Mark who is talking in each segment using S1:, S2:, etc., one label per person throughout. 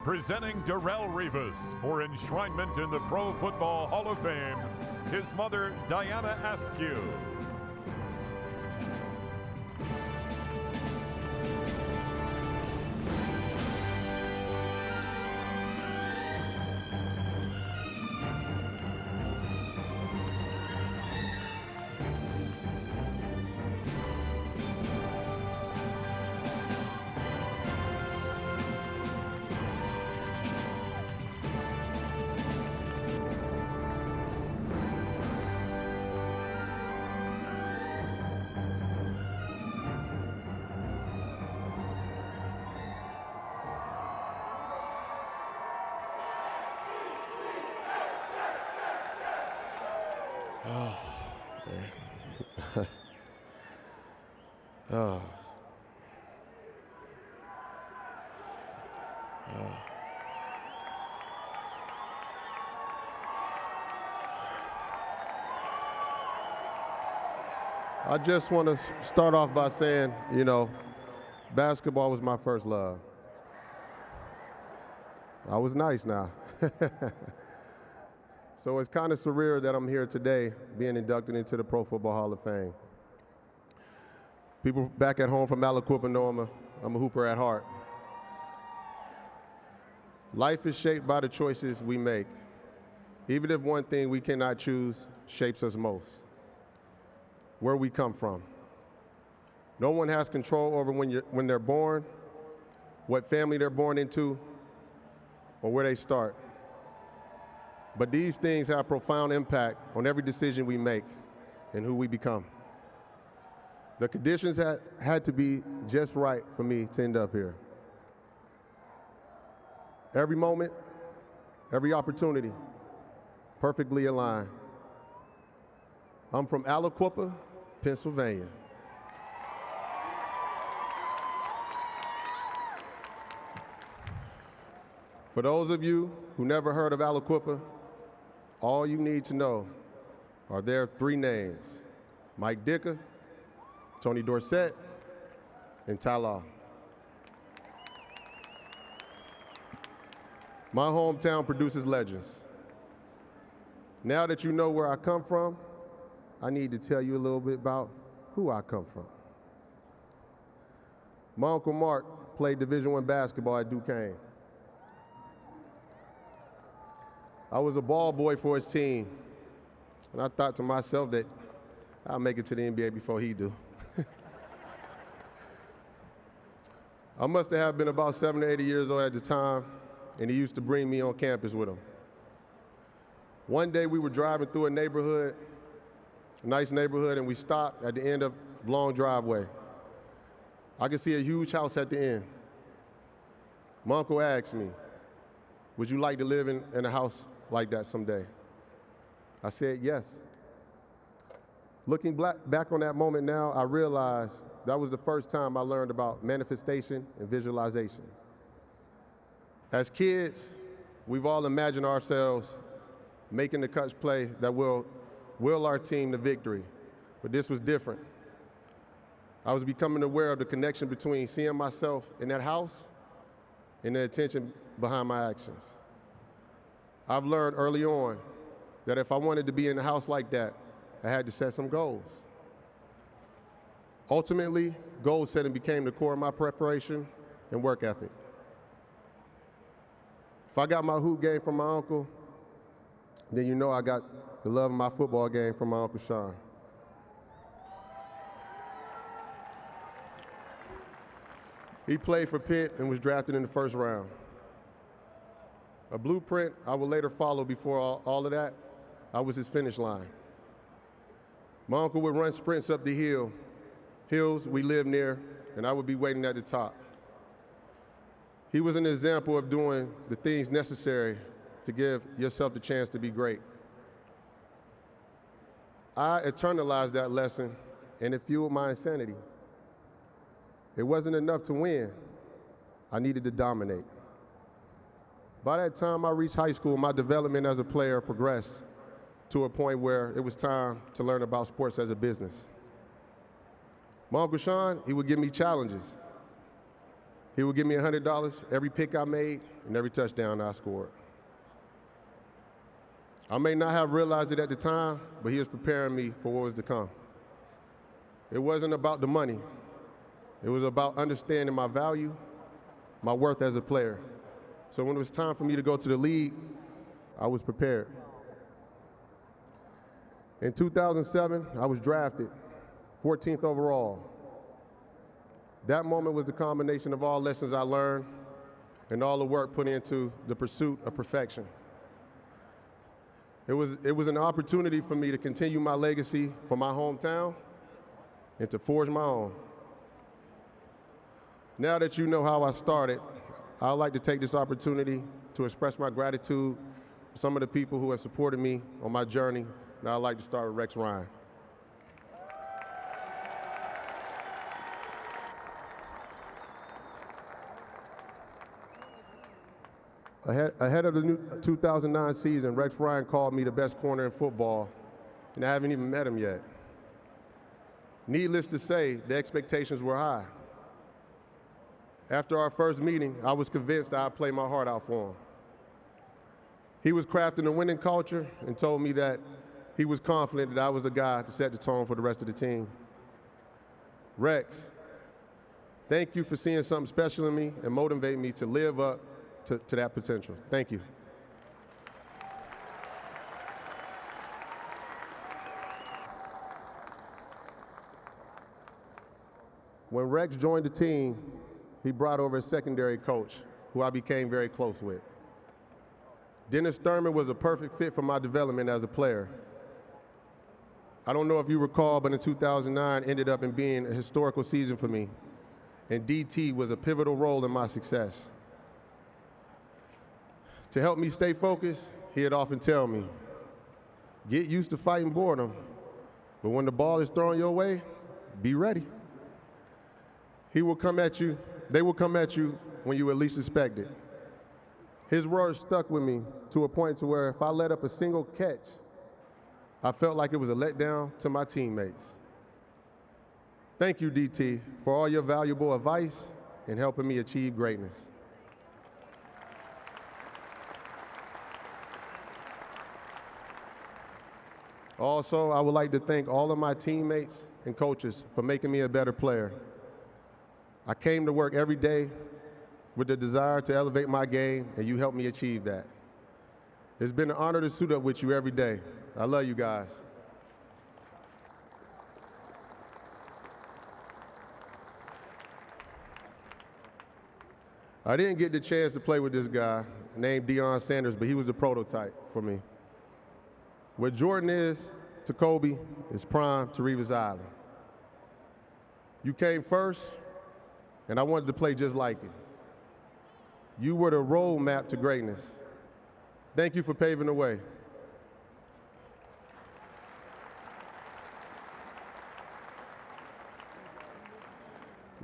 S1: Presenting Darrelle Revis for enshrinement in the Pro Football Hall of Fame, his mother, Diana Askew.
S2: Oh, man. Oh. I just want to start off by saying, basketball was my first love. I was nice now. So it's kind of surreal that I'm here today being inducted into the Pro Football Hall of Fame. People back at home from Aliquippa know I'm a hooper at heart. Life is shaped by the choices we make, even if one thing we cannot choose shapes us most: where we come from. No one has control over when they're born, what family they're born into, or where they start. But these things have profound impact on every decision we make and who we become. The conditions had to be just right for me to end up here. Every moment, every opportunity, perfectly aligned. I'm from Aliquippa, Pennsylvania. For those of you who never heard of Aliquippa, all you need to know are their three names: Mike Dicker, Tony Dorsett, and Ty Law. My hometown produces legends. Now that you know where I come from, I need to tell you a little bit about who I come from. My Uncle Mark played Division I basketball at Duquesne. I was a ball boy for his team, and I thought to myself that I'll make it to the NBA before he do. I must have been about 7 or 8 years old at the time, and he used to bring me on campus with him. One day we were driving through a neighborhood, a nice neighborhood, and we stopped at the end of a long driveway. I could see a huge house at the end. My uncle asked me, "Would you like to live in a house like that someday?" I said yes. Looking back on that moment now, I realized that was the first time I learned about manifestation and visualization. As kids, we've all imagined ourselves making the clutch play that will our team to victory, but this was different. I was becoming aware of the connection between seeing myself in that house and the intention behind my actions. I've learned early on that if I wanted to be in a house like that, I had to set some goals. Ultimately, goal setting became the core of my preparation and work ethic. If I got my hoop game from my uncle, then you know I got the love of my football game from my Uncle Sean. He played for Pitt and was drafted in the first round. A blueprint I would later follow. Before all of that, I was his finish line. My uncle would run sprints up the hills we lived near, and I would be waiting at the top. He was an example of doing the things necessary to give yourself the chance to be great. I internalized that lesson, and it fueled my insanity. It wasn't enough to win. I needed to dominate. By that time I reached high school, my development as a player progressed to a point where it was time to learn about sports as a business. My Uncle Sean, he would give me challenges. He would give me $100 every pick I made and every touchdown I scored. I may not have realized it at the time, but he was preparing me for what was to come. It wasn't about the money. It was about understanding my value, my worth as a player. So when it was time for me to go to the league, I was prepared. In 2007, I was drafted, 14th overall. That moment was the combination of all lessons I learned and all the work put into the pursuit of perfection. It was an opportunity for me to continue my legacy for my hometown and to forge my own. Now that you know how I started, I'd like to take this opportunity to express my gratitude to some of the people who have supported me on my journey. Now I'd like to start with Rex Ryan. Ahead of the new 2009 season, Rex Ryan called me the best corner in football, and I haven't even met him yet. Needless to say, the expectations were high. After our first meeting, I was convinced I'd play my heart out for him. He was crafting a winning culture and told me that he was confident that I was a guy to set the tone for the rest of the team. Rex, thank you for seeing something special in me and motivating me to live up to that potential. Thank you. When Rex joined the team, he brought over a secondary coach who I became very close with. Dennis Thurman was a perfect fit for my development as a player. I don't know if you recall, but in 2009 ended up in being a historical season for me, and DT was a pivotal role in my success. To help me stay focused, he'd often tell me, get used to fighting boredom, but when the ball is thrown your way, be ready. He will come at you, they will come at you when you at least expect it. His words stuck with me to a point to where if I let up a single catch, I felt like it was a letdown to my teammates. Thank you, DT, for all your valuable advice and helping me achieve greatness. Also, I would like to thank all of my teammates and coaches for making me a better player. I came to work every day with the desire to elevate my game, and you helped me achieve that. It's been an honor to suit up with you every day. I love you guys. I didn't get the chance to play with this guy named Deion Sanders, but he was a prototype for me. What Jordan is to Kobe is prime to Revis Island. You came first, and I wanted to play just like you. You were the roadmap to greatness. Thank you for paving the way.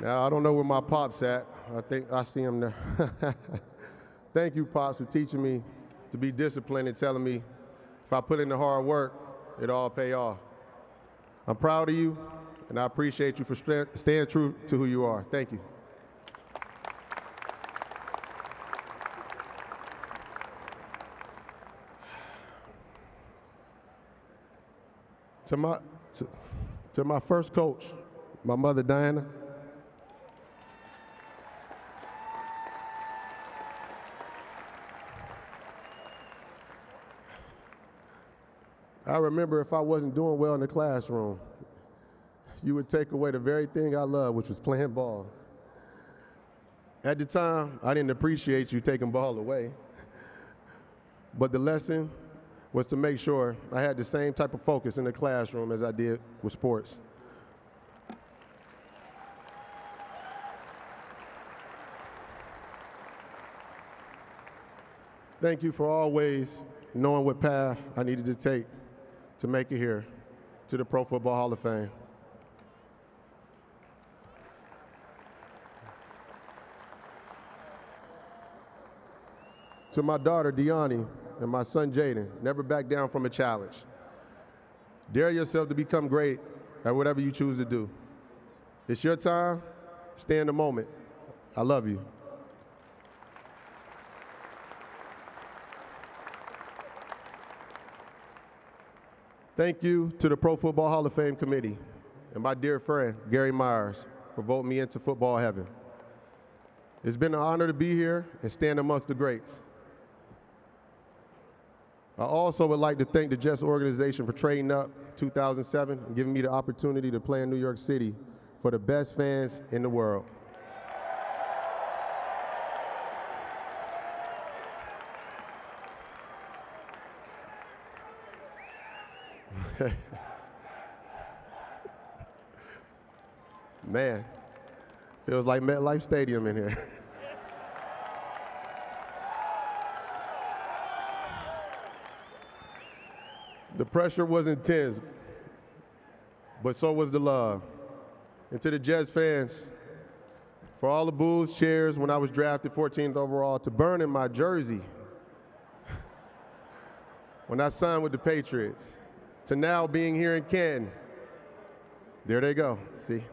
S2: Now, I don't know where my Pop's at. I think I see him there. Thank you, Pops, for teaching me to be disciplined and telling me if I put in the hard work, it'll all pay off. I'm proud of you, and I appreciate you for staying true to who you are. Thank you. To my first coach, my mother, Diana. I remember if I wasn't doing well in the classroom, you would take away the very thing I love, which was playing ball. At the time, I didn't appreciate you taking ball away, but the lesson was to make sure I had the same type of focus in the classroom as I did with sports. Thank you for always knowing what path I needed to take to make it here to the Pro Football Hall of Fame. To my daughter, Deani, and my son, Jaden, never back down from a challenge. Dare yourself to become great at whatever you choose to do. It's your time. Stay in the moment. I love you. Thank you to the Pro Football Hall of Fame Committee and my dear friend, Gary Myers, for voting me into football heaven. It's been an honor to be here and stand amongst the greats. I also would like to thank the Jets organization for trading up 2007 and giving me the opportunity to play in New York City for the best fans in the world. Man, feels like MetLife Stadium in here. The pressure was intense, but so was the love. And to the Jets fans, for all the boos, cheers when I was drafted 14th overall, to burning my jersey when I signed with the Patriots, to now being here in Canton. There they go, see?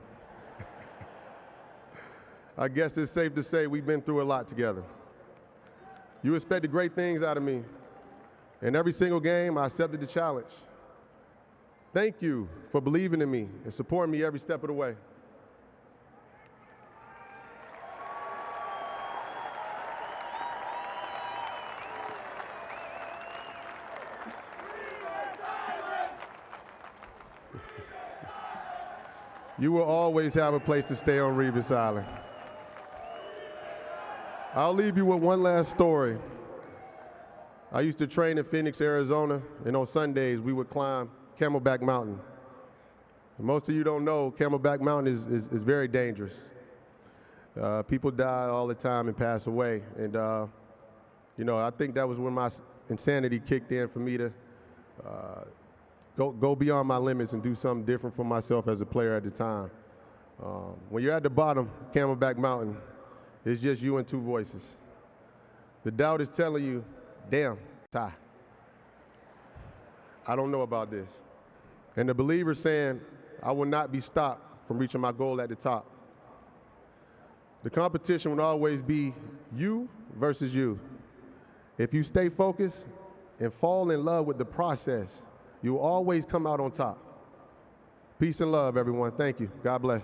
S2: I guess it's safe to say we've been through a lot together. You expected great things out of me. In every single game, I accepted the challenge. Thank you for believing in me and supporting me every step of the way. You will always have a place to stay on Revis Island. I'll leave you with one last story. I used to train in Phoenix, Arizona, and on Sundays we would climb Camelback Mountain. And most of you don't know, Camelback Mountain is very dangerous. People die all the time and pass away. And you know, I think that was when my insanity kicked in for me to go beyond my limits and do something different for myself as a player at the time. When you're at the bottom, Camelback Mountain, it's just you and two voices. The doubt is telling you, damn, Ty, I don't know about this. And the believer saying, I will not be stopped from reaching my goal at the top. The competition will always be you versus you. If you stay focused and fall in love with the process, you will always come out on top. Peace and love, everyone. Thank you. God bless.